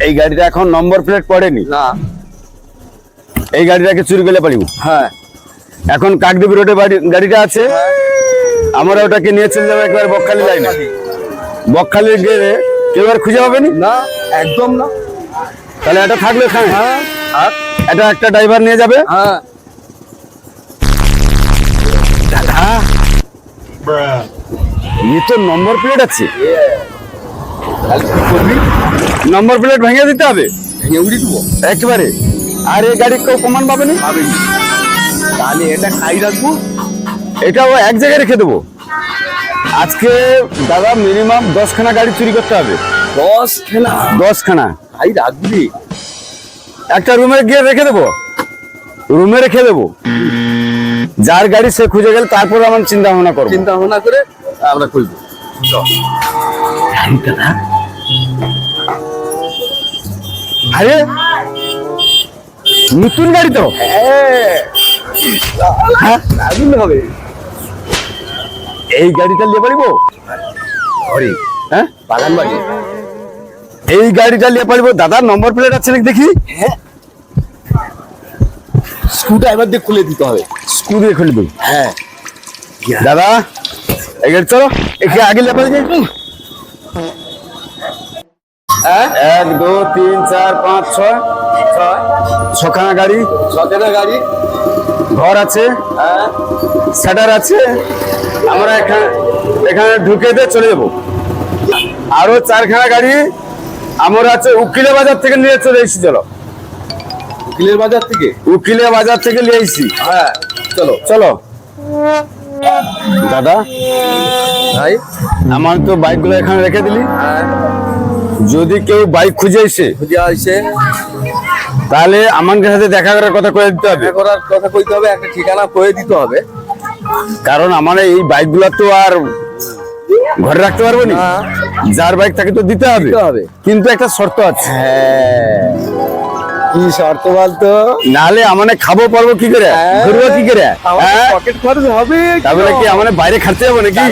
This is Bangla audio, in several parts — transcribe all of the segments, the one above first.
এই গাড়িটা এখন নম্বর প্লেট পড়েনি না এই গাড়িটাকে চুরি করলে পারিব হ্যাঁ এখন কাকদ্বীপ রোডে গাড়িটা আছে আমরা ওটাকে নিয়ে চলে যাবো একবার বকখালি লাইনে বকখালি গেলে কেউ আর খুঁজে পাবে না একদম না তাহলে এটা থাকলে এখানে আর এটা একটা ড্রাইভার নিয়ে যাবে হ্যাঁ ये तो নম্বর প্লেট আছে নম্বর প্লেট ভেঙে দিতে হবে উড়ি দেবো একেবারে আর এই গাড়ি কেউ প্রমাণ পাবেনি তাহলে এটা খাই রাখবো এটাও এক জায়গায় রেখে দেবো আজকে দাদা মিনিমাম 10 খানা গাড়ি চুরি করতে হবে 10 খানা 10 খানা খাই রাখবি একটা রুমে গিয়ে রেখে দেবো রুমে রেখে দেবো যার গাড়ি সে খুঁজে গেলে তারপর আমার চিন্তা ভাবনা করবো চিন্তা ভাবনা করে আমরা করবো আরে নতুন গাড়ি তো হ্যাঁ দারুণ হবে এই গাড়িটা নিয়ে পারিব ঘরে হ্যাঁ বাগান বাড়ি এই গাড়িটা নিয়ে পারিব দাদার নম্বর প্লেট আছে নাকি দেখি হ্যাঁ স্ক্রুটা এবার দিয়ে খুলে দিতে হবে স্ক্রু দিয়ে খুলে দেবো হ্যাঁ দাদা এই গাড়ি চলো একে আগে নিয়ে পারি 1 2 3 4 5 6 ছখানা গাড়ি ছখানা গাড়ি ঘর আছে হ্যাঁ শাটার আছে আমরা এখানে ঢুকে দিয়ে চলে যাবো আরো 4 খানা গাড়ি আমরা আছে উকিলে বাজার থেকে নিয়ে চলে এসেছি চলো উকিলের বাজার থেকে উকিলে বাজার থেকে নিয়ে এসেছি হ্যাঁ চলো চলো দাদা ভাই আমার তো বাইকগুলো এখানে রেখে দিলি হ্যাঁ যদি কেউ বাইক খুঁজে এসে খুঁজে আসে তাহলে আমাকে সাথে দেখা করার কথা করে দিতে হবে দেখা করার কথা কইতে হবে একটা ঠিকানা করে দিতে হবে কারণ আমার এই বাইকগুলো তো আর ঘরে রাখতে পারবো না না। যার বাইক তাকে তো দিতে হবে দিতে হবে। কিন্তু একটা শর্ত আছে হ্যাঁ কি শর্ত বলতো নাহলে আমানে খাবো পারবো কি করে ঘুরবো কি করে হ্যাঁ? পকেট খরচ হবে তাহলে কি আমানে বাইরে খাটতে যাবো নাকি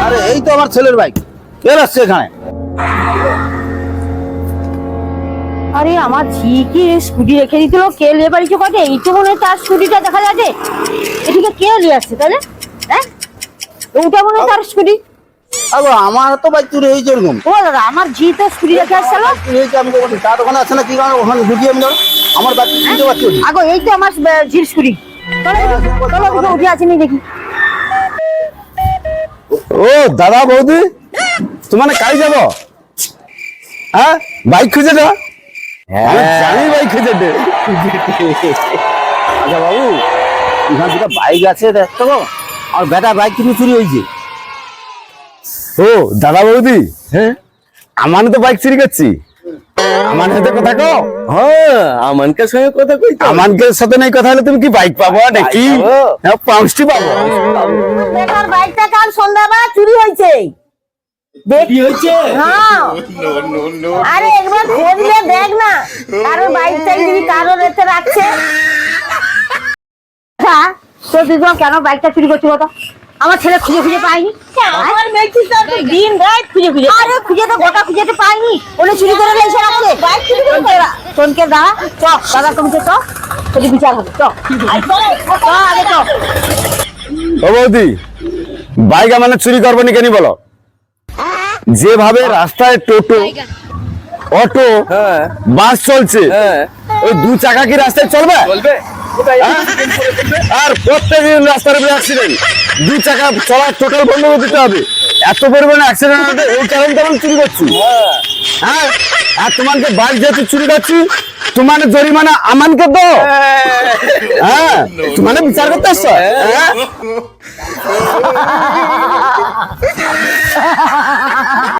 আরে এই তো আমার ছেলের বাইক কে আসছে এখানে আরে আমার ঝিকি স্কুটি রেখে দিছিল কে নিয়ে বাড়িছে কটে এই তো মনে হয় তার স্কুটিটা দেখা যাচ্ছে এদিকে কে নিয়ে আসছে তাহলে হ্যাঁ ওটা মনে হয় তার স্কুটি আরে আমার তো বাইক চুরি হয়েছে এরকম ও দাদা আমার ঝি তো স্কুটি রেখে আসছিল চুরি হয়েছে আমি তো বলছি তার ওখানে আছে না কি কারণে ওখানে ঢুকিয়ে আমি ধরো আমার বাইক কিনতে পারছি আগো এই তো আমার ঝির স্কুটি চলো চলো উঠে আসেনি দেখি ও দাদা বৌদি তোমার কাজ যাবো হ্যাঁ বাইক খুঁজে দেওয়া আমি জানি বাইক খুঁজে দে আচ্ছা বাবু এখানে দুটো বাইক আছে দেখতো আর বেটা বাইক কিন্তু চুরি হয়েছে ও দাদা বৌদি হ্যাঁ আমার তো বাইক চুরি করছি আমার সাথে কথা কও হ্যাঁ আমানকার সঙ্গে কথা কই আমানকে সাথে নাই কথা হলে তুমি কি বাইক পাবো নাকি পাবো। হ্যাঁ পাঁচটি পাবো বেটার বাইকটা কাল সন্ধ্যাবেলা চুরি হয়েছে কি হয়েছে হ্যাঁ আরে একবার খোঁজলে দেখ না কারোর বাইকটাই যদি কারোর রেখে রাখছে হ্যাঁ তো তুই কেন বাইকটা চুরি করছি বলো আমার ছেলে খুঁজে খুঁজে পাইনি আমার মেয়েটি তো দিন রাত খুঁজে খুঁজে আরে খুঁজে তো গোটা খুঁজেতে পাইনি ওনে চুরি করে এসে রাখছে বাইক চুরি করে কইরা তোনকে দাঁড়া চ দাদা তোমাকে চ তোকে বিচার হবে চ আরে চ ও বৌদি বাইক আমার চুরি করবো নি কেন বলো যেভাবে রাস্তায় টোটো অটো হ্যাঁ বাস চলছে হ্যাঁ ওই 2 চাকা কি রাস্তায় চলবে বলবে কোথায় হ্যাঁ? আর প্রত্যেকদিন রাস্তার উপরে অ্যাক্সিডেন্ট 2 চাকা চলা টোটাল বন্ধ করে দিতে হবে এত পরিমাণে অ্যাক্সিডেন্ট হচ্ছে এই কারণে আমি চুরি করছি হ্যাঁ আর তোমাকে বাইক যেহেতু চুরি করছি তোমার জরিমানা আমানকে দাও হ্যাঁ তোমার বিচার করতে আসছো হ্যাঁ